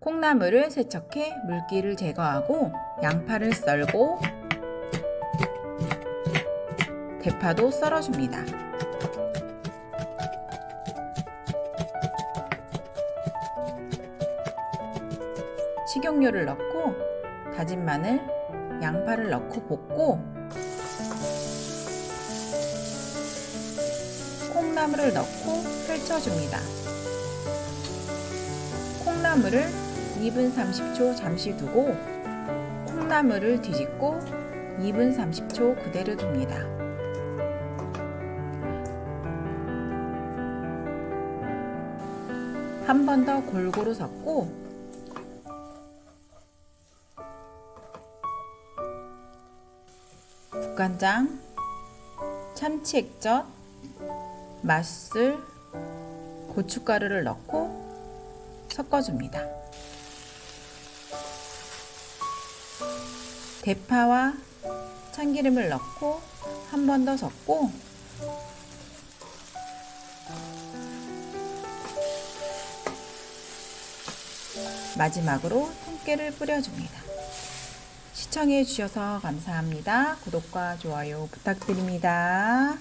콩나물을 세척해 물기를 제거하고 양파를 썰고 대파도 썰어줍니다. 식용유를 넣고 다진 마늘, 양파를 넣고 볶고 콩나물을 넣고 펼쳐줍니다. 콩나물을 2분 30초 잠시 두고 콩나물을 뒤집고 2분 30초 그대로 둡니다. 한 번 더 골고루 섞고 국간장, 참치 액젓, 맛술, 고춧가루를 넣고 섞어줍니다. 대파와 참기름을 넣고 한 번 더 섞고 마지막으로 통깨를 뿌려줍니다. 시청해 주셔서 감사합니다. 구독과 좋아요 부탁드립니다.